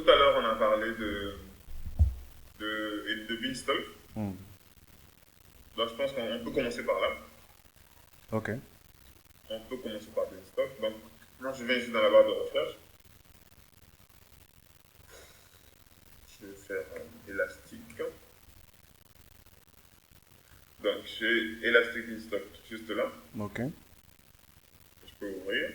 tout à l'heure, on a parlé de Beanstalk. Hmm. Donc, je pense qu'on peut commencer par là. Ok. On peut commencer par Beanstalk. Donc, moi, je viens ici dans la barre de recherche. Je vais faire élastique. Donc, j'ai Elastic Beanstalk juste là. Ok. Je peux ouvrir.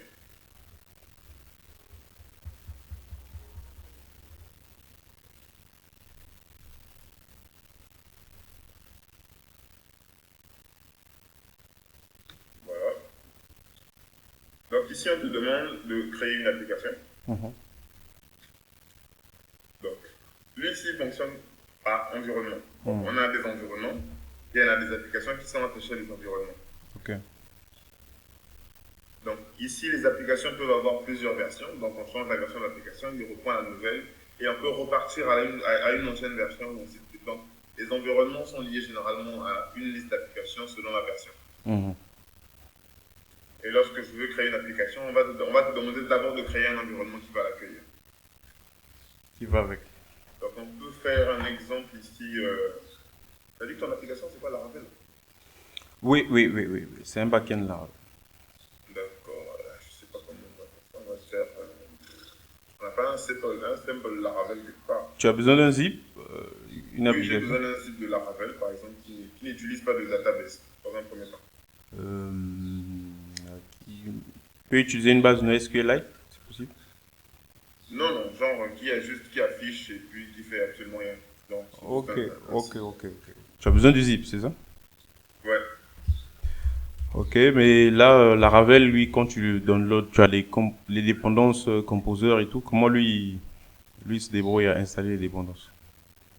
Voilà. Donc, ici, on te demande de créer une application. Mhm. Donc, lui ici fonctionne par environnement. Donc, Hmm. on a des environnements et on a des applications qui sont attachées à des environnements. Ok. Donc, ici, les applications peuvent avoir plusieurs versions. Donc, on change la version de l'application, il reprend la nouvelle et on peut repartir à une ancienne version. Donc, les environnements sont liés généralement à une liste d'applications selon la version. Mhm. Et lorsque je veux créer une application, on va te demander d'abord de créer un environnement qui va l'accueillir. Qui va avec. Donc, on peut faire un exemple ici. Tu as dit que ton application, c'est quoi, Laravel? Oui, oui, oui, oui, oui. C'est un back-end là. D'accord, je ne sais pas comment on va faire ça. On va faire. On n'a pas un simple Laravel quelque part. Tu as besoin d'un zip, une Oui, j'ai application. besoin d'un site de Laravel, par exemple, qui n'utilise pas de database, dans un premier temps. Euh, qui peut utiliser une base NoSQLite, c'est possible. Non, non, genre qui affiche et puis qui fait absolument rien. Donc, c'est juste Ok, un ok, site. ok, ok. Tu as besoin du zip, c'est ça? Ouais, Ok, mais là, Laravel, lui, quand tu le downloads, tu as les dépendances composeurs et tout. Comment lui se débrouille à installer les dépendances?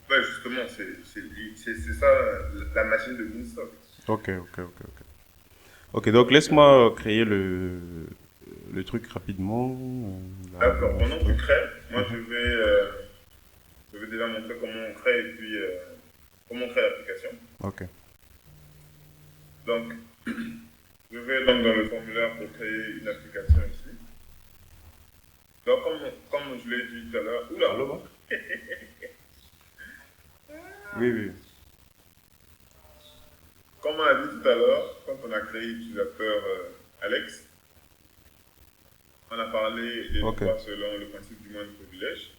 ouais justement, c'est ça la machine de Beanstalk. Ok, ok, ok, ok. Ok, donc laisse-moi créer le truc rapidement. D'accord, Laravel pendant que tu Beanstalk. crées, moi Mhm. je vais déjà montrer comment on crée et puis comment on crée l'application. Ok, Donc, je vais donc dans le formulaire pour créer une application ici. Donc, comme je l'ai dit tout à l'heure, oula, allô? Oui, oui. comme on a dit tout à l'heure, quand on a créé l'utilisateur Alex, on a parlé des Ok, droits selon le principe du moindre privilège.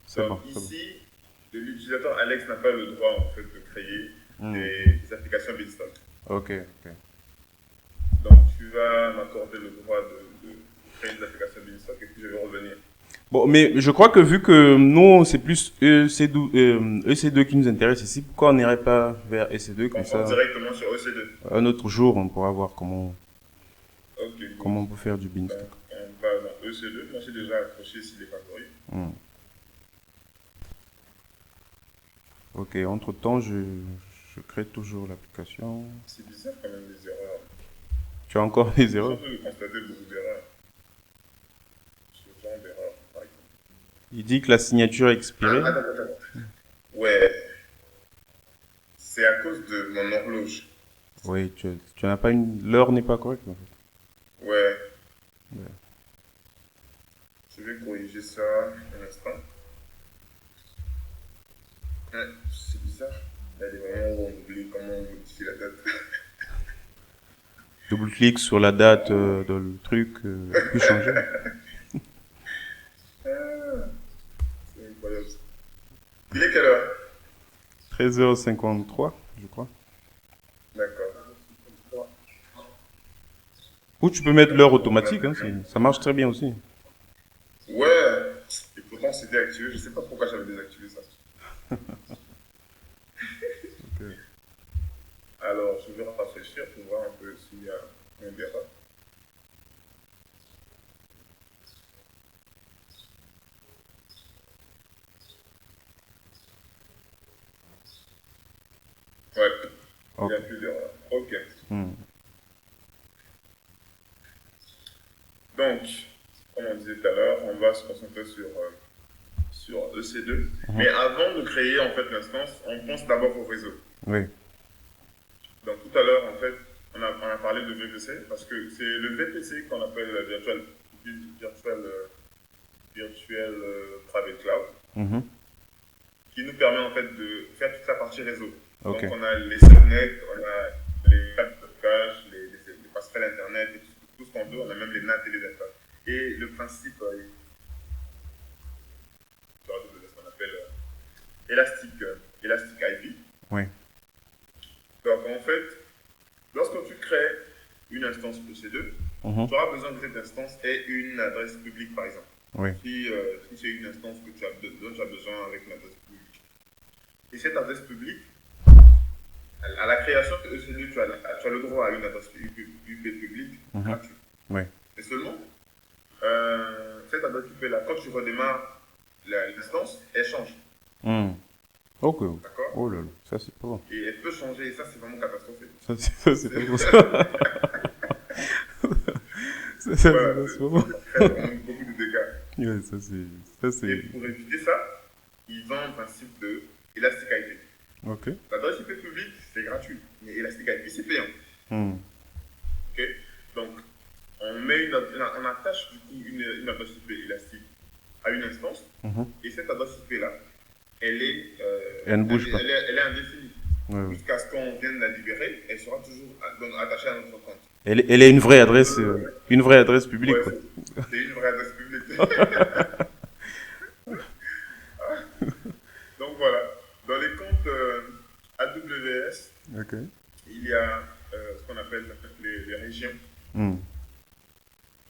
c'est Donc bon, c'est bon. ici, l'utilisateur Alex n'a pas le droit en fait de créer Hmm. des applications Beanstalk. Ok, ok. Donc tu vas m'accorder le droit de créer des applications Beanstalk et puis je vais revenir. Bon, mais je crois que vu que nous, c'est plus EC2 qui nous intéresse ici, pourquoi on n'irait pas vers EC2 comme On passe ça? directement sur EC2. Un autre jour, on pourra voir Ok, good. comment on peut faire du Donc beanstalk. on va dans EC2. Moi j'ai déjà accroché ici les favoris. Hmm. Ok, entre-temps, je crée toujours l'application. C'est bizarre quand même les erreurs. Tu as encore des Je suis en erreurs? train de constater beaucoup d'erreurs. Ce genre d'erreurs, par exemple. Il dit que la signature est Ah, expirée. attends, attends, attends. Ouais, c'est à cause de mon horloge. Oui, tu n'as pas une... L'heure n'est pas correcte en fait. Ouais, Ouais. je vais corriger ça un instant. Ouais, c'est bizarre. Il y a des moments où on oublie comment modifier la date. Double-clic sur la date dans le truc, puis changer. Ah, c'est incroyable ça. Il est quelle heure? 13h53, je crois. D'accord. Ou tu peux mettre l'heure D'accord, on a automatique, hein, fait. ça marche très bien aussi. Ouais, et pourtant c'était activé. Je sais pas pourquoi j'avais désactivé ça. Ok. Alors, je vais rafraîchir pour voir un peu s'il y a un d'erreur. Ouais, il n'y Ok. a plus d'erreur. Ok. Hmm. Donc, comme on disait tout à l'heure, on va se concentrer sur EC2. Mhm. Mais avant de créer en fait l'instance, on pense d'abord au réseau. Oui. Donc tout à l'heure, en fait, on a parlé de VPC parce que c'est le VPC qu'on appelle virtual virtuel private cloud, Mhm. qui nous permet en fait de faire toute la partie réseau. Ok. Donc on a les subnets, on a les cartes de stockage, les passerelles internet, et tout ce qu'on veut, on a même les NAT et les data. Et le principe, ce qu'on appelle Elastic IP. Oui. Donc en fait, lorsque tu crées une instance EC2, Mhm. tu auras besoin que cette instance ait une adresse publique par exemple. Oui. Si c'est une instance dont tu as besoin avec une adresse publique. Et cette adresse publique, à la création de EC2, tu as le droit à une adresse UP publique gratuite. Oui. Et seulement, cette adresse UP-là, quand tu redémarres l'instance, elle change. Ok. D'accord? Oh là là, ça c'est pas bon. Et elle peut changer, et ça c'est vraiment catastrophique. Ça c'est pas bon. Ça, c'est Voilà, pas bon. ça crée vraiment beaucoup de dégâts. Ouais, ça Et c'est. pour éviter ça, ils ont un principe de Elastic IP. Ok. L'adresse IP publique, c'est gratuit, mais Elastic IP, c'est payant. Ok? Donc, on attache du coup une adresse IP élastique à une instance, et cette adresse IP-là, elle ne bouge pas. Elle est indéfinie. Ouais. Jusqu'à ce qu'on vienne la libérer, elle sera toujours attachée à notre compte. Elle est une vraie adresse publique, Ouais, quoi. c'est une vraie adresse publique. Donc voilà, dans les comptes AWS, Ok. il y a ce qu'on appelle les régions.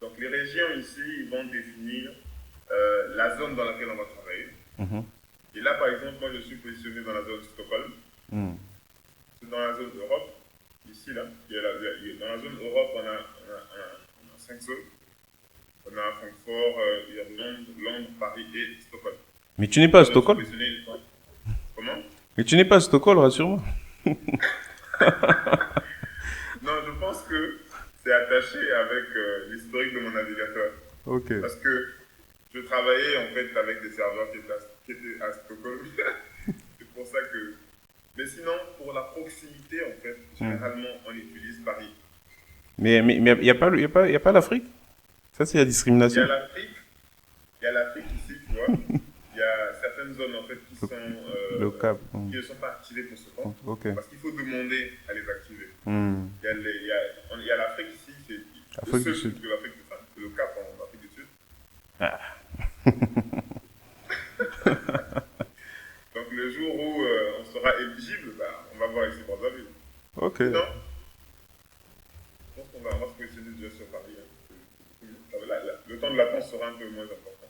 Donc les régions ici, ils vont définir la zone dans laquelle on va travailler. Et là, par exemple, moi je suis positionné dans la zone Stockholm. C'est dans la zone Europe. Ici, là, dans la zone Europe, on a 5 zones. On a Francfort, Londres, Paris et Stockholm. Mais tu n'es pas à Stockholm. Comment? Mais tu n'es pas à Stockholm, rassure-moi. Non, je pense que c'est attaché avec l'historique de mon navigateur. Ok. Parce que je travaillais en fait avec des serveurs qui étaient à Stockholm. C'est pour ça que... Mais sinon, pour la proximité, en fait, généralement, on utilise Paris. Mais il n'y a pas l'Afrique. Ça, c'est la discrimination. Il y a l'Afrique ici, tu vois. Il y a certaines zones, en fait, qui ne sont pas activées pour ce compte. Okay. Parce qu'il faut demander à les activer. Il y a l'Afrique ici, c'est Afrique du Sud. De l'Afrique du Sud, le Cap en Afrique du Sud. Ah. Donc le jour où on sera éligible, bah, on va voir ici pour David. Ok. Non, je pense qu'on va se positionner déjà sur Paris. Hein. Le temps de latence sera un peu moins important.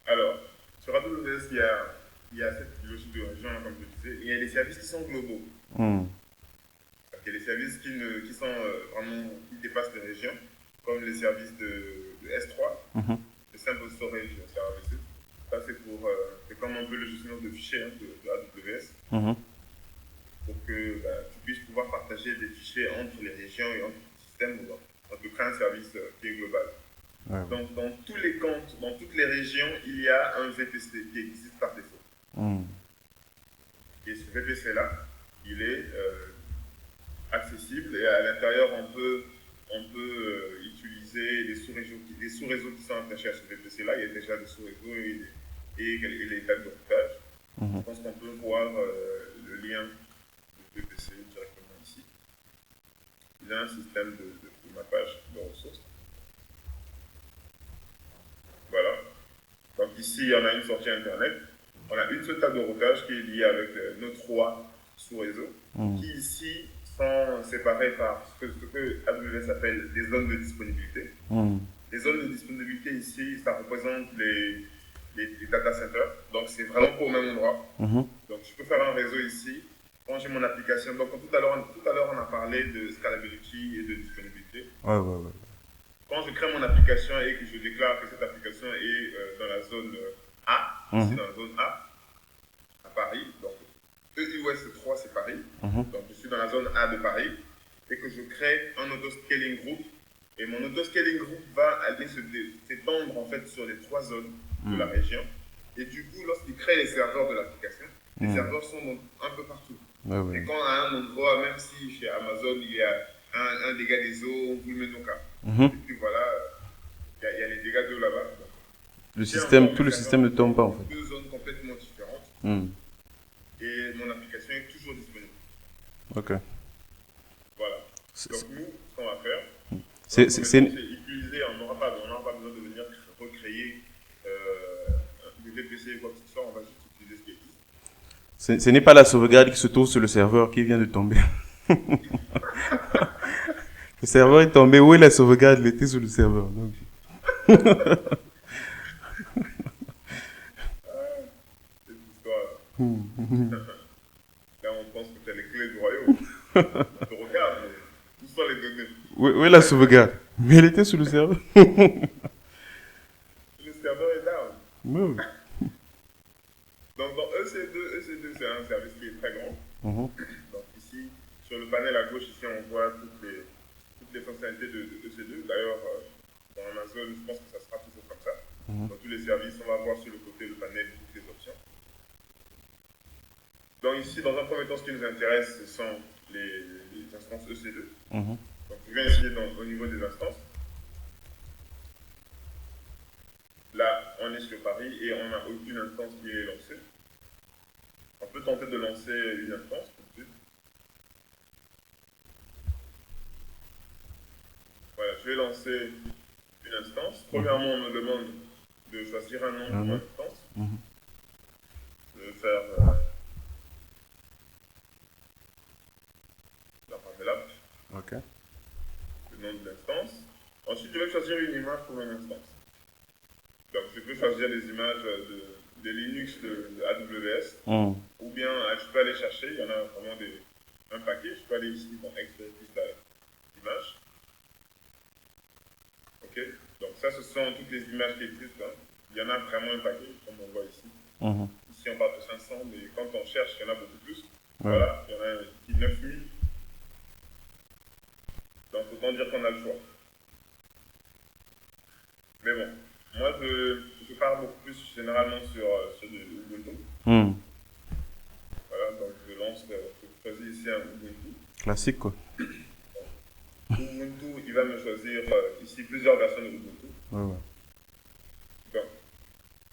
Alors, sur AWS, il y a cette logique de région, comme je disais, et il y a des services qui sont globaux. Il y a des services qui dépassent les régions, comme les services de S3, le Simple Storage Services. Ça, c'est comme un peu le gestionnaire de fichiers de AWS, pour que tu puisses pouvoir partager des fichiers entre les régions et entre les systèmes. On peut créer un service qui est global. Ouais. Donc, dans tous les comptes, dans toutes les régions, il y a un VPC qui existe par défaut. Et ce VPC-là, il est accessible, et à l'intérieur, on peut utiliser les sous-réseaux qui sont attachés à ce VPC-là. Il y a déjà des sous-réseaux et les tables de routage. Je pense qu'on peut voir le lien du VPC directement ici. Il y a un système de mappage de ressources. Voilà. Donc ici, on a une sortie Internet. On a une seule table de routage qui est liée avec nos 3 sous-réseaux, qui ici sont séparés par ce que AWS appelle des zones de disponibilité. Les zones de disponibilité ici, ça représente les data centers. Donc c'est vraiment pas au même endroit. Donc je peux faire un réseau ici. Quand j'ai mon application, donc tout à l'heure on a parlé de scalability et de disponibilité. Ouais. Quand je crée mon application et que je déclare que cette application est dans la zone A, ici dans la zone A, à Paris, donc EUS 3 c'est Paris, donc je suis dans la zone A de Paris, et que je crée un auto-scaling group, et mon auto-scaling group va aller s'étendre en fait sur les 3 zones de la région, et du coup lorsqu'il crée les serveurs de l'application, les serveurs sont donc un peu partout. Et quand à un endroit, même si chez Amazon il y a un dégât des eaux, vous le mettez au cas. Mhm. Et puis voilà, il y a les dégâts d'eau là-bas. Le J'ai système, encore tout mes le serveurs système ne qui sont tombe pas en dans fait. 2 zones complètement différentes Hmm. et mon application est toujours disponible. Ok. Voilà. C'est Donc nous, ce qu'on va faire, dans un c'est- premier c'est- temps, c'est utiliser, on n'aura pas besoin de venir recréer des VPC ou quoi que ce soit, on va juste utiliser ce qui existe. ce n'est pas la sauvegarde qui se trouve sur le serveur qui vient de tomber. Le serveur est tombé. Où est la sauvegarde? Il était sur le serveur. Donc, Cette histoire, hmm. là on pense que tu as les clés du royaume. On te regarde, mais où sont les données? Où est la sauvegarde? Mais elle était sur le serveur. Le serveur est down. Non. Donc dans EC2 c'est un service qui est très grand. Mhm. Donc ici, sur le panel à gauche, ici on voit toutes les fonctionnalités de EC2. D'ailleurs, dans Amazon, je pense que ça sera toujours comme ça. Dans tous les services, on va voir sur le côté le panel toutes les options. Donc ici, dans un premier temps, ce qui nous intéresse, ce sont les instances EC2. Mhm. Donc je viens ici au niveau des instances. Là, on est sur Paris et on n'a aucune instance qui est lancée. On peut tenter de lancer une instance tout de suite. Voilà, je vais lancer une instance. Premièrement, on me demande de choisir un nom pour mon instance. Mhm. Je vais faire la Ravelap, Ok. le nom de l'instance. Ensuite, je vais choisir une image pour mon instance. Donc, je peux choisir des images de Linux de AWS, Hmm. ou bien je peux aller chercher, il y en a vraiment un paquet. Je peux aller ici dans Expert l'image. Ok, donc ça, ce sont toutes les images qui existent. Hein. Il y en a vraiment un paquet, comme on voit ici. Mhm. Ici, on parle de 500, mais quand on cherche, il y en a beaucoup plus. Ouais. Voilà, il y en a qui 9000. Donc, autant dire qu'on a le choix. Mais bon, moi, je pars beaucoup plus généralement sur du Ubuntu. Hmm. Voilà, donc je lance, je choisis ici un Ubuntu. Classique quoi. Ubuntu, il va me choisir ici plusieurs versions de Ubuntu. Ouais, ouais. Donc,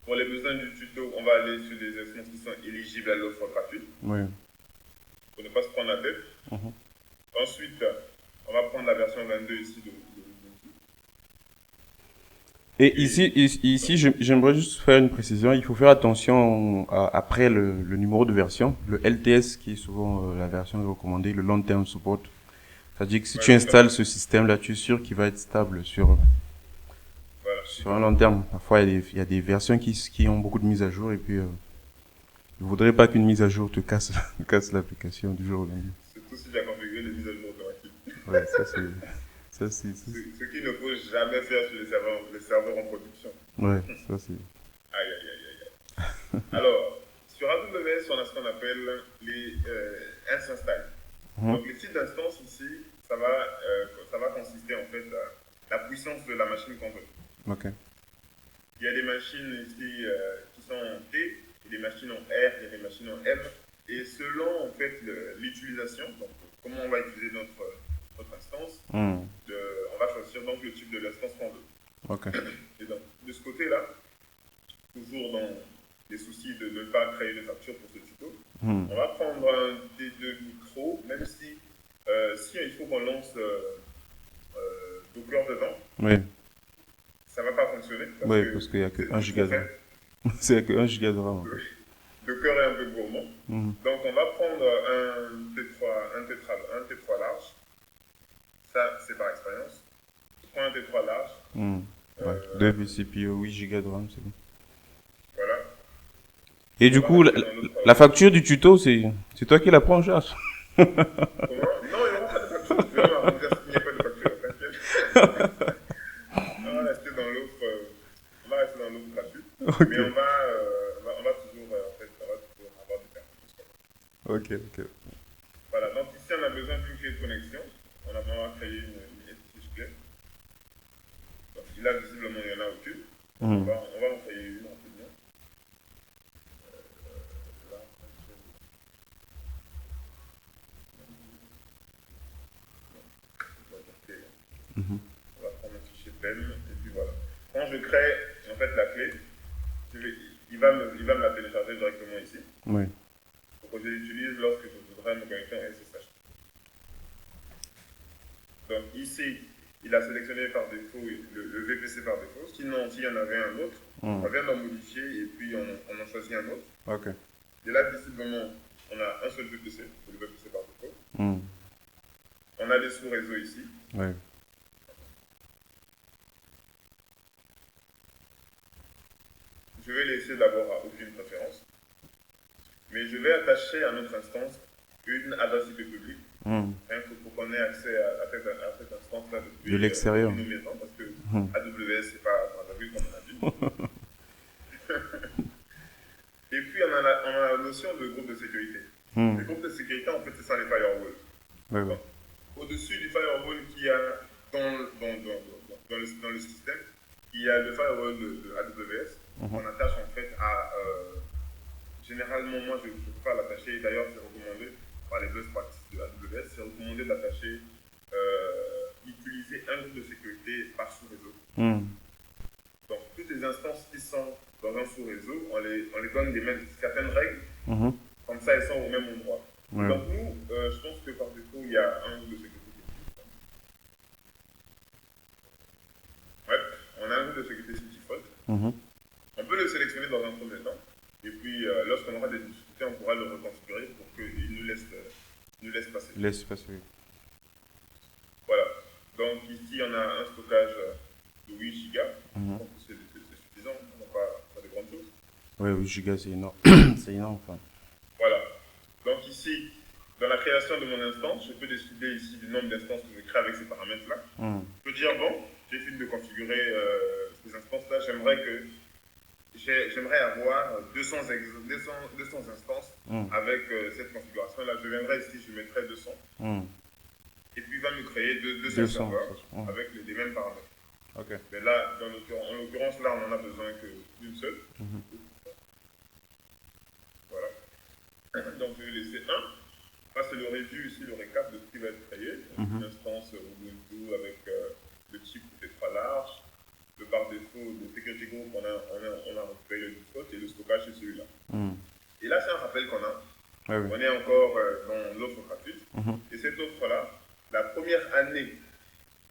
pour les besoins du tuto, on va aller sur des instances qui sont éligibles à l'offre gratuite, Ouais. pour ne pas se prendre la tête. Mhm. Ensuite, on va prendre la version 22 ici de Ubuntu. Et ici j'aimerais juste faire une précision. Il faut faire attention après le numéro de version, le LTS qui est souvent la version recommandée, le long term support. C'est-à-dire que si Ouais, tu installes ce système-là, tu es sûr qu'il va être stable Voilà. sur un long terme. Parfois, il y a des versions qui ont beaucoup de mises à jour et puis je ne voudrais pas qu'une mise à jour te casse, casse l'application du jour au lendemain. Surtout si tu as configuré les mises à jour automatiques. Ouais, ça c'est. Ce qu'il ne faut jamais faire sur les serveurs en production. Ouais, ça c'est. Aïe, aïe, aïe, aïe. Alors, sur AWS, on a ce qu'on appelle les instance types. Donc, les types d'instances ici, ça va consister en fait à la puissance de la machine qu'on veut. Ok. Il y a des machines ici qui sont en T, il y a des machines en R, il y a des machines en M. Et selon en fait l'utilisation, donc comment on va utiliser notre instance, on va choisir donc le type de l'instance qu'on veut. Ok. Et donc, de ce côté-là, toujours dans les soucis de ne pas créer de facture pour ce tuto, on va prendre un D2 micro, même si il faut qu'on lance Docker dedans, Oui. ça ne va pas fonctionner. Parce qu'il n'y a que 1 giga de RAM. C'est que 1 giga de RAM. Docker est un peu gourmand. Donc, on va prendre un T3 large. Ça, c'est par expérience. Je prends un T3 large. Ouais. 2 vCPU, 8 giga de RAM, c'est bon. Voilà. Et du coup, la facture du tuto, c'est toi qui la prends en charge? Comment? Non, il n'y aura pas de facture. Je vais m'arranger à ce qu'il n'y ait pas de facture, t'inquiète. On va rester dans l'offre gratuite. Okay. Mais on va toujours, en fait, avoir des pertes. Ok. Voilà, donc ici, on a besoin d'une clé de connexion. On va créer une fiche clé. Donc là, visiblement, il y en a aucune. On va en créer une rapidement. On va prendre un fichier PEM, et puis voilà. Quand je crée en fait la clé, il va me la télécharger directement ici. Oui. Pour que je l'utilise lorsque je voudrais me connecter en SSH. Donc ici, il a sélectionné par défaut le VPC par défaut. Sinon, s'il y en avait un autre, on vient d'en modifier et puis on en choisit un autre. Ok. Et là, visiblement, on a un seul VPC, c'est le VPC par défaut. On a des sous-réseaux ici. Oui. Je vais laisser d'abord à aucune préférence. Mais je vais attacher à notre instance une adresse IP publique. Rien que pour qu'on ait accès à cette instance-là depuis de l'extérieur. Nos maisons, parce que AWS, c'est pas dans la ville comme on a dit. Et puis, on a la notion de groupe de sécurité. Les groupes de sécurité, en fait, c'est ça les firewalls. Oui. Au-dessus du firewall qu'il y a dans le système, il y a le firewall de AWS. On attache en fait à... généralement, moi, je ne peux pas l'attacher. D'ailleurs, c'est recommandé par les best practices de AWS. C'est recommandé d'attacher, utiliser un groupe de sécurité par sous-réseau. Donc, toutes les instances qui sont dans un sous-réseau, on les donne certaines règles. Comme ça, elles sont au même endroit. Donc, nous, je pense que par défaut, il y a un groupe de sécurité. On a un groupe de sécurité sous default. On peut le sélectionner dans un premier temps. Et puis, lorsqu'on aura des difficultés, on pourra le reconfigurer pour qu'il nous laisse passer. Laisse passer. Voilà. Donc, ici, on a un stockage de 8 Go. Donc, c'est suffisant. On n'a pas de grandes choses. Oui, 8 Go, c'est énorme. C'est énorme. Enfin. Voilà. Donc, ici, dans la création de mon instance, je peux décider ici du nombre d'instances que je crée avec ces paramètres-là. Je peux dire, bon, j'ai fini de configurer ces instances-là. J'aimerais avoir 200 instances avec cette configuration-là. Je viendrai ici, je mettrai 200. Et puis, il va me créer 200 serveurs avec les mêmes paramètres. Okay. Mais là, en l'occurrence, là, on n'en a besoin que d'une seule. Voilà. Donc, je vais laisser 1. Ça, c'est le review ici, le récap de ce qui va être créé. Une instance Ubuntu avec le type peut-être pas large. Le par défaut de Security Group, on a récupéré le default et le stockage c'est celui-là. Et là, c'est un rappel qu'on a. On est encore dans l'offre gratuite. Et cette offre-là, la première année,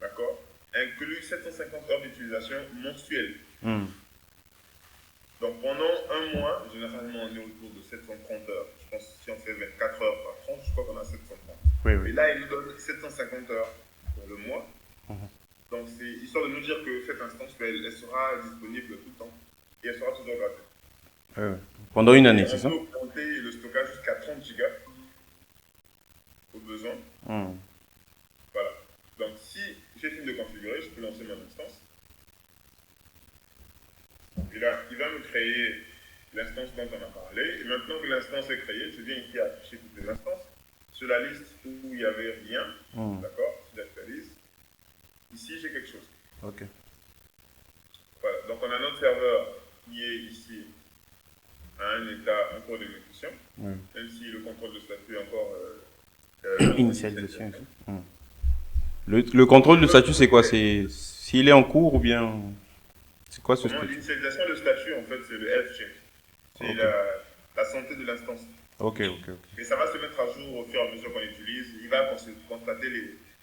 d'accord, inclut 750 heures d'utilisation mensuelle. Donc pendant un mois, généralement on est autour de 730 heures. Je pense que si on fait 24 heures par tranche, je crois qu'on a 730. Et là, il nous donne 750 heures pour le mois. Donc c'est histoire de nous dire que cette instance, elle sera disponible tout le temps. Et elle sera toujours gratuite. Pendant une année, c'est ça? On peut augmenter le stockage jusqu'à 30 Go au besoin. Voilà. Donc si j'ai fini de configurer, je peux lancer mon instance. Et là, il va me créer l'instance dont on a parlé. Et maintenant que l'instance est créée, je viens ici afficher toutes les instances. Sur la liste où il n'y avait rien, d'accord, si j'actualise, ici j'ai quelque chose. Ok. Voilà, donc on a notre serveur qui est ici à un état en cours d'exécution, même si le contrôle de statut est encore initialisation. Le contrôle de statut, c'est quoi? C'est s'il est en cours ou bien c'est quoi ce statut? L'initialisation de statut, en fait, c'est le health check. C'est la santé de l'instance. Ok. Et ça va se mettre à jour au fur et à mesure qu'on utilise. Il va constater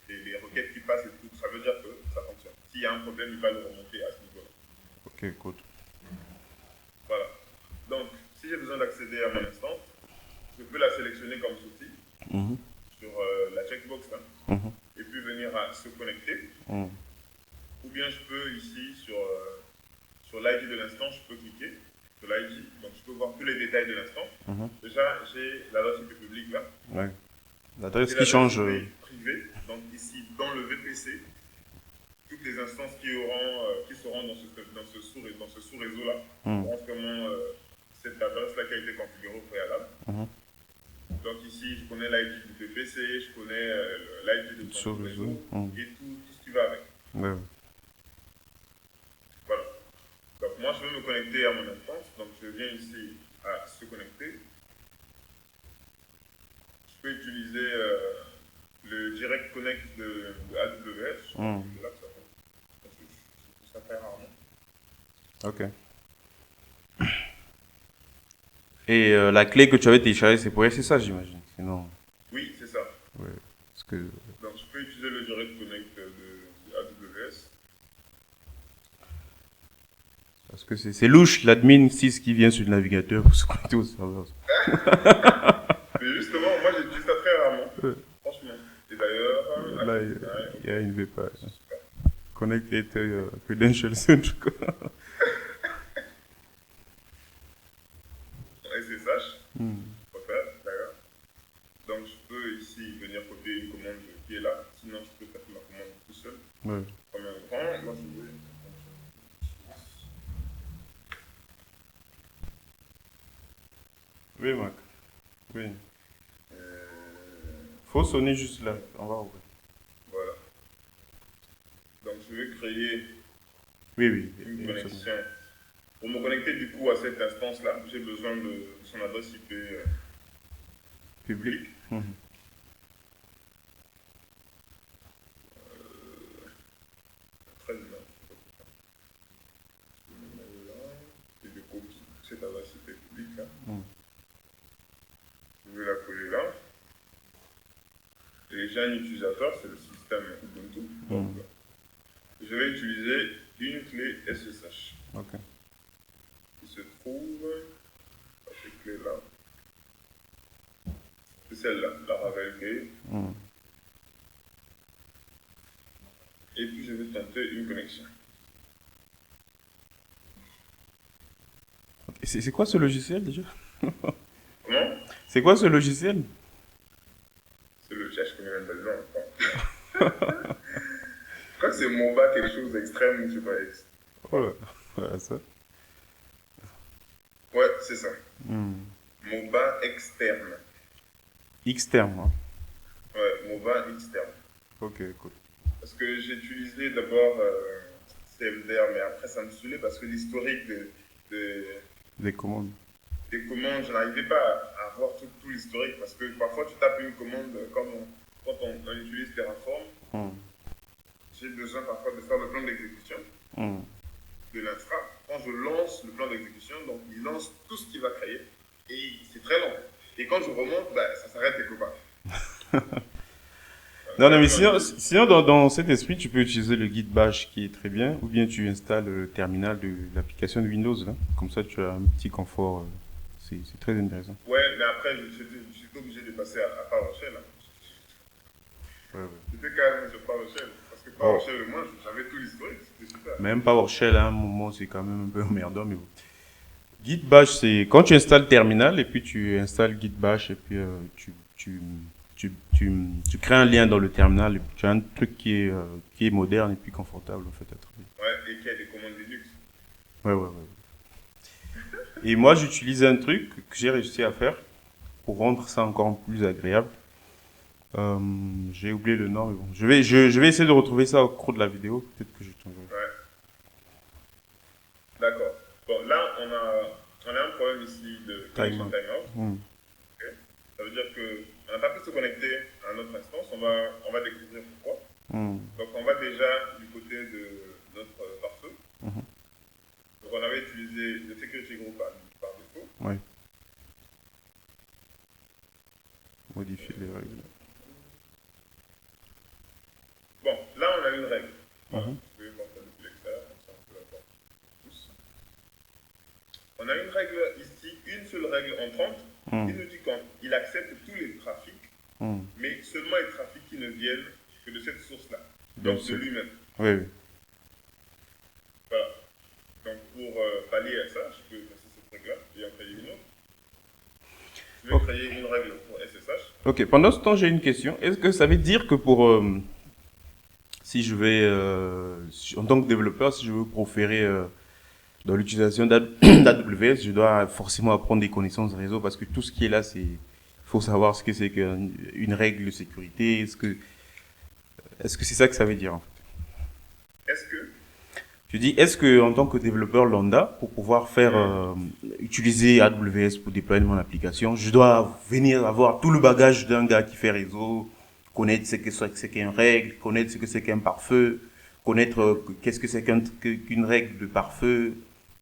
les requêtes qui passent et tout. Ça veut dire que ça fonctionne. S'il y a un problème, il va le remonter à ce niveau-là. Ok, cool. Voilà. Donc, si j'ai besoin d'accéder à mon instance, je peux la sélectionner comme outil sur la checkbox là, et puis venir à se connecter. Ou bien je peux ici sur l'ID de l'instance, je peux cliquer sur l'ID, donc je peux voir tous les détails de l'instance. Déjà, j'ai l'adresse IP publique là. L'adresse qui change. Privée, donc ici dans le VPC, toutes les instances qui seront dans ce sous-réseau là, auront vraiment cette adresse là qui a été configurée au préalable. Donc ici, je connais l'ID du VPC, je connais l'ID de son réseau et tout ce qui va avec. Voilà. Donc moi, je vais me connecter à mon instance. Donc je viens ici à se connecter. Je peux utiliser le Direct Connect de AWS. Je pense que là, Et la clé que tu avais téléchargée, c'est pour SSH, j'imagine. Sinon, Oui, c'est ça. ouais. Parce que, Donc, je peux utiliser le Direct Connect de AWS. parce que c'est louche, l'admin 6 qui vient sur le navigateur pour se connecter au serveur. Mais justement, moi, j'utilise ça très rarement. Ouais. Franchement. Et d'ailleurs, Là, ouais, il y a une VPA. super. Connected credentials, un truc. SSH, Hmm. faut faire, d'ailleurs. Donc, je peux ici venir copier une commande qui est là. Sinon, je peux faire ma commande tout seul. Ouais. Comme un grand. Moi, je vais. Oui, Mac. Oui. Euh, Faut sonner juste là. On va ouvrir. voilà. Donc, je vais créer Oui, oui. une connexion. Pour me connecter du coup à cette instance-là, j'ai besoin de son adresse IP Public. publique. Mhm. Très bien. Et du coup, cette adresse IP publique là, je vais la coller là. Et j'ai un utilisateur, c'est le système Ubuntu. Donc, je vais utiliser une clé SSH. Ok. Qui se trouve à cette clé là. C'est celle-là, la Ravel Key. Et puis je vais tenter une connexion. C'est quoi ce logiciel déjà? Comment? C'est quoi ce logiciel? C'est le cherche comme une belle Je crois que c'est MOBA quelque chose d'extrême, je sais pas. Oh là, voilà ça. Ouais, c'est ça. MOBA externe. Externe, hein. Ouais, MOBA externe. Ok, cool. Parce que j'ai utilisé d'abord CMDR, mais après ça me saoulait parce que l'historique Des commandes. des commandes, je n'arrivais pas à voir tout l'historique parce que parfois tu tapes une commande quand on utilise Terraform. J'ai besoin parfois de faire le plan d'exécution de l'infra. Quand je lance le plan d'exécution, donc il lance tout ce qu'il va créer et c'est très long. Et quand je remonte, bah, ça s'arrête quelque part. Non, mais sinon dans cet esprit, tu peux utiliser le guide bash qui est très bien, ou bien tu installes le terminal de l'application de Windows, là. Comme ça, tu as un petit confort. C'est très intéressant. Ouais, mais après, je suis obligé de passer à PowerShell. Ouais. J'étais quand même sur PowerShell. Parce que PowerShell, moi, j'avais tout l'historique, c'était super. Même PowerShell, à un moment, c'est quand même un peu emmerdant, mais bon. Git bash, c'est quand tu installes le terminal et puis tu installes git bash et puis tu crées un lien dans le terminal et puis tu as un truc qui est moderne et puis confortable en fait à travailler. Ouais, et qui a des commandes Linux. Ouais. Et moi, j'utilise un truc que j'ai réussi à faire pour rendre ça encore plus agréable. J'ai oublié le nom, mais bon. Je vais essayer de retrouver ça au cours de la vidéo. Peut-être que je t'enverrai. Ouais. D'accord. Bon, là, on a un problème ici de connection timeout. Okay. Ça veut dire qu'on n'a pas pu se connecter à notre instance. On va découvrir pourquoi. Donc, on va déjà du côté de notre pare-feu. Donc, on avait utilisé le security group par défaut. Oui. Modifier les règles. Bon, là, on a une règle. Je vais montrer depuis l'extérieur, comme ça on peut la voir tous. On a une règle ici, une seule règle entrante. Il nous dit qu'il accepte tous les trafics, mais seulement les trafics qui ne viennent que de cette source-là, donc de lui-même. Oui. Voilà. Donc pour pallier à ça, je peux passer cette règle-là et en créer une autre. Je vais créer une règle pour SSH. Ok, pendant ce temps, j'ai une question. Est-ce que ça veut dire que pour si je vais, en tant que développeur, si je veux proférer dans l'utilisation d'AWS, je dois forcément apprendre des connaissances réseau parce que tout ce qui est là, il faut savoir ce que c'est qu'une règle de sécurité. Est-ce que c'est ça que ça veut dire en fait? Je dis, est-ce que en tant que développeur lambda, pour pouvoir faire utiliser AWS pour déployer mon application, je dois venir avoir tout le bagage d'un gars qui fait réseau, connaître ce que c'est qu'une règle, connaître ce que c'est qu'un pare-feu, connaître qu'est-ce que c'est qu'une règle de pare-feu,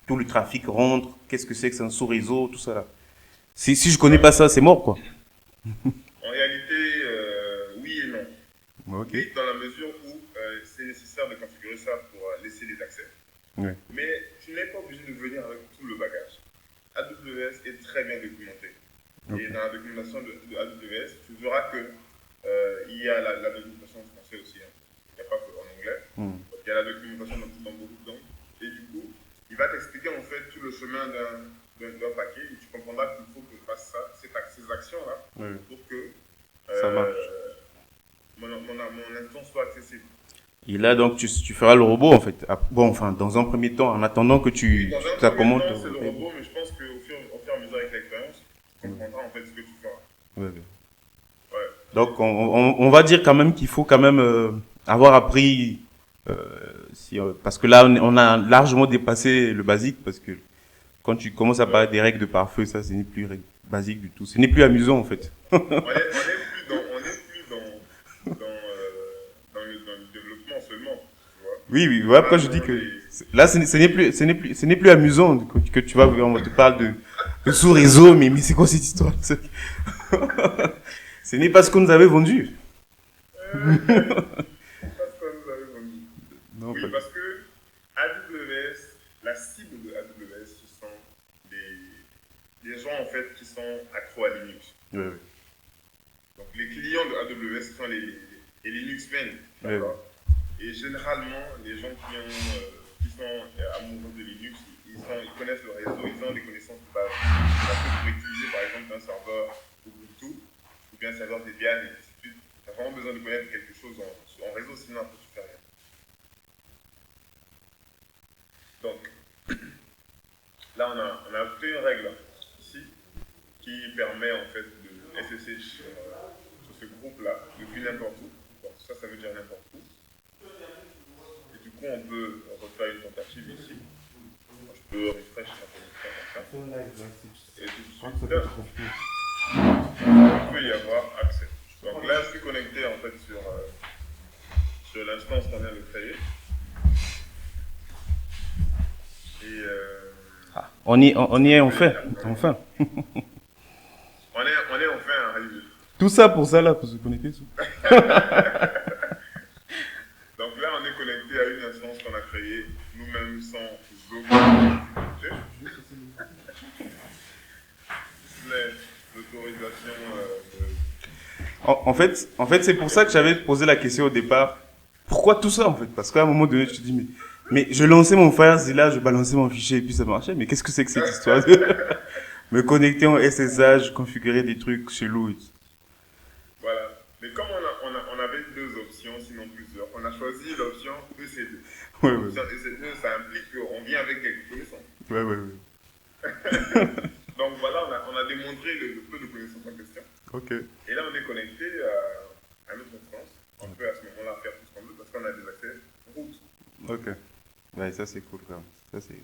tout le trafic rentre, qu'est-ce que c'est que c'est un sous-réseau, tout ça là. Si je connais pas ça, c'est mort, quoi. En réalité, oui et non. Ok. Oui, dans la mesure où c'est nécessaire de configurer ça pour laisser les accès. Ouais. Mais tu n'es pas obligé de venir avec tout le bagage. AWS est très bien documenté. Okay. Et dans la documentation de AWS, tu verras que il y a la documentation en français aussi. Hein. Il n'y a pas qu'en anglais. Donc, il y a la documentation dans beaucoup de langues. Et du coup, il va t'expliquer en fait tout le chemin d'un paquet et tu comprendras qu'il faut que je fasse ça, ces actions-là, pour que ça marche. Mon instance soit accessible. Et là, donc, tu feras le robot, en fait. Bon, enfin, dans un premier temps, en attendant que Oui, dans un premier temps, c'est le robot. robot, mais je pense qu'au fur et à mesure avec l'expérience, tu comprendras en fait ce que tu feras. Ouais. Ouais. Donc, on va dire quand même qu'il faut quand même avoir appris, parce que là, on a largement dépassé le basique, parce que quand tu commences à parler des règles de pare-feu, ça, ce n'est plus basique du tout. Ce n'est plus amusant, en fait. On n'est plus dans le développement seulement. Tu vois. Oui, voilà pourquoi je dis que là, ce n'est plus amusant que tu vas, on te parle de sous-réseau, mais c'est quoi cette histoire? Ce n'est pas ce qu'on nous avait vendu. Non, oui, parce que AWS, la cible de AWS, ce sont des gens en fait qui sont accros à Linux. Oui. Donc les clients de AWS, ce sont les Linuxmen. D'accord. Et généralement, les gens qui sont amoureux de Linux, ils connaissent le réseau, ils ont des connaissances de base. Pour utiliser par exemple un serveur Ubuntu ou bien un serveur Debian et ainsi de suite. Tu as vraiment besoin de connaître quelque chose en réseau, sinon après tu fais rien. Donc, là on a ajouté une règle ici qui permet en fait de SSH sur ce groupe-là depuis n'importe où. Donc ça veut dire n'importe où. Et du coup on peut refaire une tentative ici. Je peux refresh la connexion comme ça. Et tout de suite, il peut y avoir accès. Donc là je suis connecté en fait sur l'instance qu'on vient de créer. Et on y est enfin. On est enfin arrivé. Tout ça pour ça là, pour se connecter. Donc là, on est connecté à une instance qu'on a créée nous-mêmes sans aucune difficulté. L'autorisation En fait, c'est pour ça que j'avais posé la question au départ. Pourquoi tout ça en fait? Parce qu'à un moment donné, je te dis mais je lançais mon FireZilla, je balançais mon fichier et puis ça marchait. Mais qu'est-ce que c'est que cette histoire? Me connecter en SSH, configurer des trucs chelous. Voilà. Mais comme on avait deux options, sinon plusieurs, on a choisi l'option EC2. Ouais. EC2, ça implique qu'on vient avec quelques connaissances. Ouais. Donc voilà, on a démontré le peu de connaissances en question. Ok. Et là, on est connecté à notre instance. On peut à ce moment-là faire tout ce qu'on veut parce qu'on a des accès route. Ok. Ouais, ça c'est cool quand même. Ça,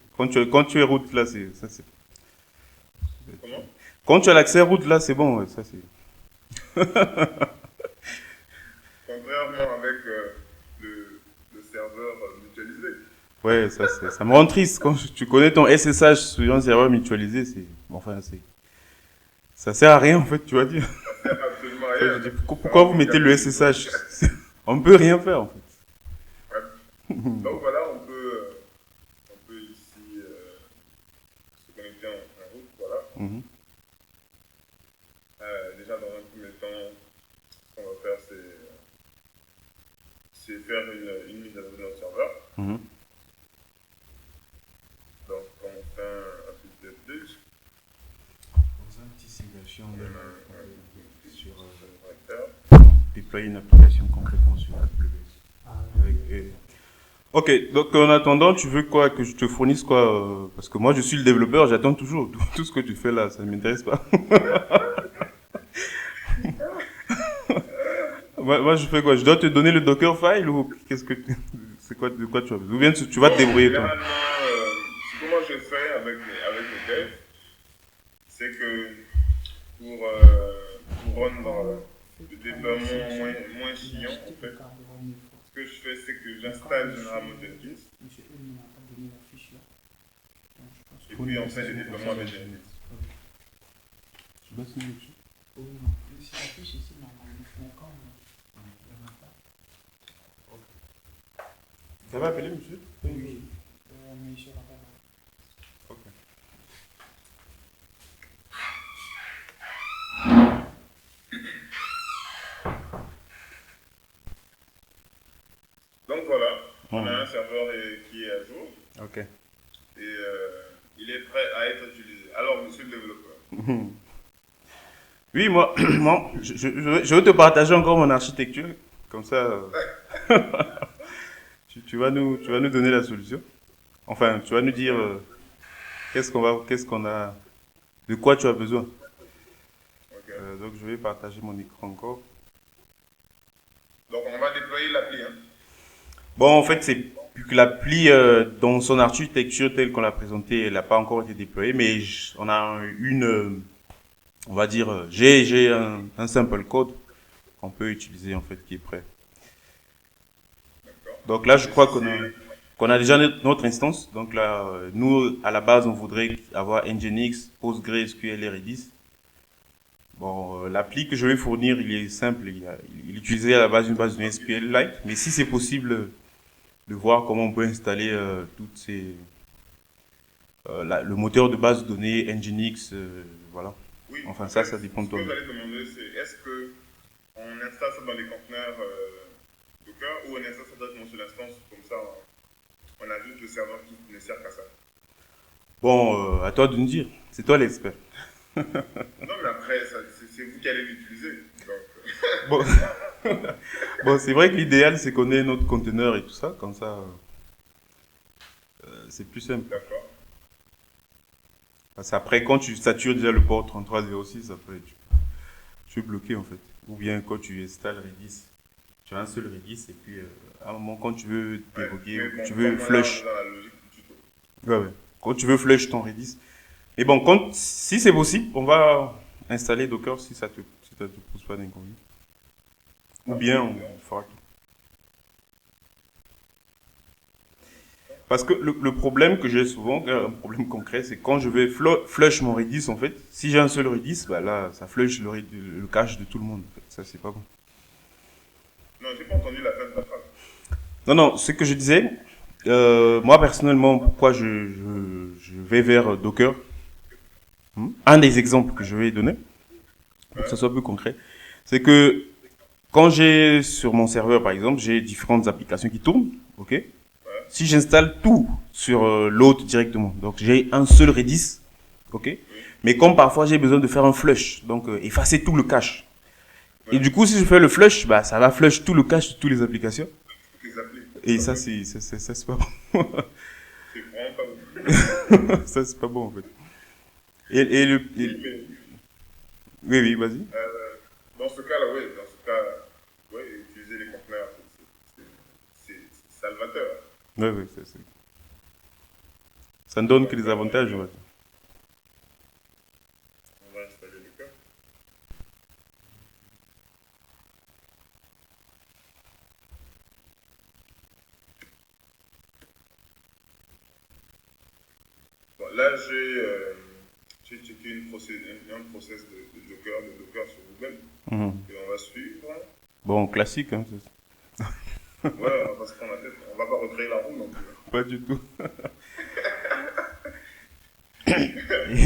quand tu es route là, c'est. Comment? Quand tu as l'accès route là, c'est bon, ouais, ça c'est. Contrairement avec le serveur mutualisé. Ouais, ça me rend triste quand tu connais ton SSH sur un serveur mutualisé, ça sert à rien en fait, tu vas dire. Ça sert absolument à rien. Pourquoi vous mettez le SSH? On ne peut rien faire en fait. Ouais. Donc voilà, on peut ici se connecter en route, voilà. Déjà dans un premier temps, ce qu'on va faire, c'est faire une mise à jour de notre serveur. Donc on fait un petit update. Dans un petit simulation sur déployer une application complètement sur AWS. Ok, donc en attendant, tu veux quoi que je te fournisse quoi parce que moi je suis le développeur, j'attends toujours tout ce que tu fais là, ça ne m'intéresse pas. Moi je fais quoi? Je dois te donner le Dockerfile ou c'est quoi de quoi tu as besoin? Ou bien tu vas te débrouiller toi? Comment je fais avec les devs, c'est que pour rendre le déploiement moins chiant en fait, ce que je fais c'est que j'installe généralement Jenkins et puis on fait le déploiement avec Jenkins. Oui, si l'affiche ici, normalement, mais comme il n'y en a pas. Ça va appeler, monsieur? Oui, mais je ne rappelle pas. Ok. Donc voilà, on a Mhm. un serveur qui est à jour Ok. et il est prêt à être utilisé. Alors, monsieur le développeur. Mhm. Oui, moi, je vais te partager encore mon architecture. Comme ça, tu vas nous donner la solution. Enfin, tu vas nous dire qu'est-ce qu'on a, de quoi tu as besoin. Ok. Donc, je vais partager mon écran encore. Donc, on va déployer l'appli. Hein. Bon, en fait, c'est que l'appli, dans son architecture telle qu'on l'a présentée, elle n'a pas encore été déployée, mais on a on va dire, j'ai un simple code qu'on peut utiliser, en fait, qui est prêt. D'accord. Donc là, je Et crois si c'est. qu'on a déjà notre instance. Donc là, nous, à la base, on voudrait avoir Nginx, PostgreSQL et Redis. Bon, l'appli que je vais fournir, il est simple. Il utilisait à la base une base de SQLite. Mais si c'est possible de voir comment on peut installer toutes le moteur de base de données, Nginx, voilà. Oui, Enfin, en fait, ça dépend de ce que toi. vous allez demander, c'est est-ce que on installe ça dans les conteneurs Docker ou on installe ça directement sur l'instance, comme ça on a juste le serveur qui ne sert qu'à ça. Bon, à toi de nous dire. C'est toi l'expert. Non, mais après, c'est vous qui allez l'utiliser. Donc, Bon, bon, c'est vrai que l'idéal, c'est qu'on ait notre conteneur et tout ça. Comme ça, c'est plus simple. d'accord. Parce qu'après, quand tu satures déjà le port 3306, après, tu es bloqué en fait. Ou bien quand tu installes Redis, tu as un seul Redis et puis à un moment, quand tu veux Ouais, déboguer mais ou que bon, tu veux comme là, on est flush, dans la logique du tuto. ouais, ouais. Quand tu veux flush ton Redis. Mais bon, si c'est possible, on va installer Docker si ça te pose pas d'inconvénient. Ou bien on fera tout. Parce que le problème que j'ai souvent, un problème concret, c'est quand je vais flush mon Redis, en fait, si j'ai un seul Redis, bah là, ça flush le cache de tout le monde. En fait. Ça, c'est pas bon. Non, j'ai pas entendu la fin de ta phrase. Non, non, ce que je disais, moi personnellement, pourquoi je vais vers Docker, un des exemples que je vais donner, pour que Ouais, ça soit plus concret, c'est que quand j'ai sur mon serveur, par exemple, j'ai différentes applications qui tournent, ok? ouais, Si j'installe tout sur l'autre directement, donc j'ai un seul Redis, ok? oui, Mais comme parfois j'ai besoin de faire un flush, donc effacer tout le cache. Et ouais. du coup, si je fais le flush, bah, ça va flush tout le cache de toutes les applications. Toutes les applis. Et Pas ça, mal. c'est pas bon. C'est vraiment pas bon. Ça, c'est pas bon, en fait. Oui, mais Oui, oui, vas-y. dans ce cas-là, oui, dans ce cas, oui, utiliser les conteneurs, c'est salvateur. Oui, oui, ça ne donne que Donc, des avantages, en fait. on va installer le cœur. Bon, là, j'ai checké un process de Docker sur Google. Mhm. Et on va suivre. Bon, classique, hein, Ouais, on va pas se prendre la tête. On va pas recréer la roue non plus. pas du tout.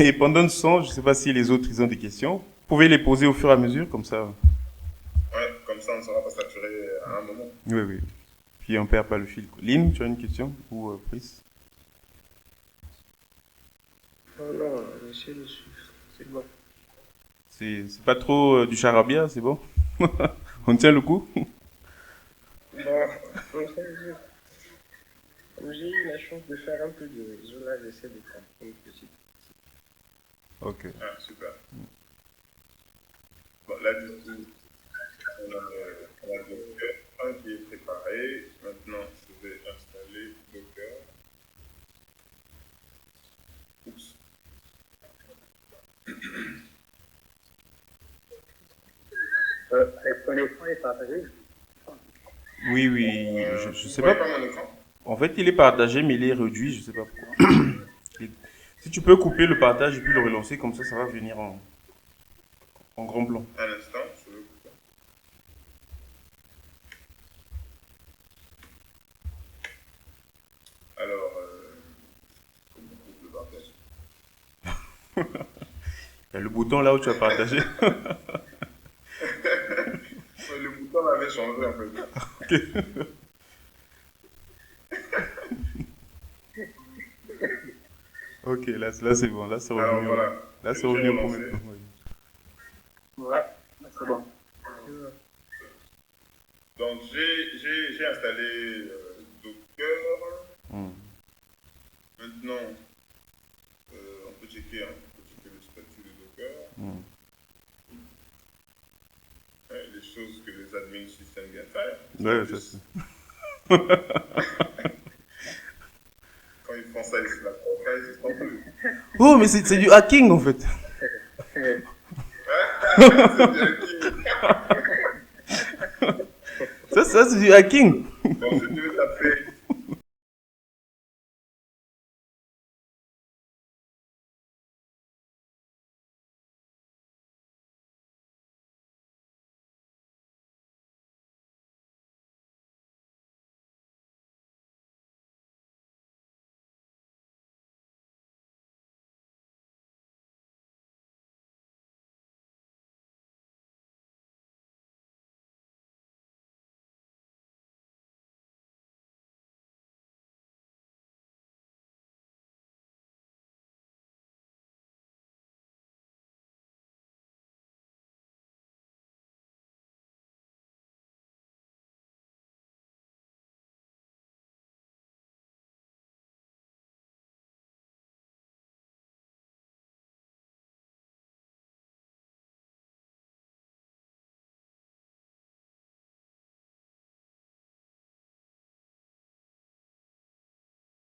Et pendant ce temps, je ne sais pas si les autres, ils ont des questions. Vous pouvez les poser au fur et à mesure, comme ça. Ouais, comme ça, on ne sera pas saturé à un moment. Oui, oui. Puis on perd pas le fil. Lynn, tu as une question? Ou Brice? Oh non, monsieur le chiffre, c'est bon. C'est pas trop du charabia, c'est bon? On tient le coup? Bon, en fait, comme j'ai eu la chance de faire un peu de réseau, là, j'essaie de comprendre une petite. Ok. Ah, super. Bon, là, du coup, on a Docker 1 qui est préparé. Maintenant, je vais installer Docker. Oups. Ton écran est partagé? Oui, oui, je Vous sais voyez pas. pas mon écran? En fait, il est partagé, mais il est réduit, je sais pas pourquoi. Si tu peux couper le partage et puis le relancer, comme ça va venir en. En grand plan. Un instant, je veux. Alors, comment on peut le partager? Il y a le bouton là où tu as partagé. Le bouton avait changé en fait. Ok, là c'est bon, là c'est Alors revenu. voilà. Là c'est J'ai revenu au relancé. premier plan. Oui. Ouais, c'est bon. Donc j'ai installé Docker. Hmm. Maintenant, on peut checker, hein, on peut checker le statut de Docker. Hmm. Ouais, les choses que les admins système viennent faire. Ouais, ça c'est. Quand ils font ça, ils se la font, quand ils se font plus. Oh, mais c'est du hacking en fait. C'est bien qui. Ça c'est du hacking.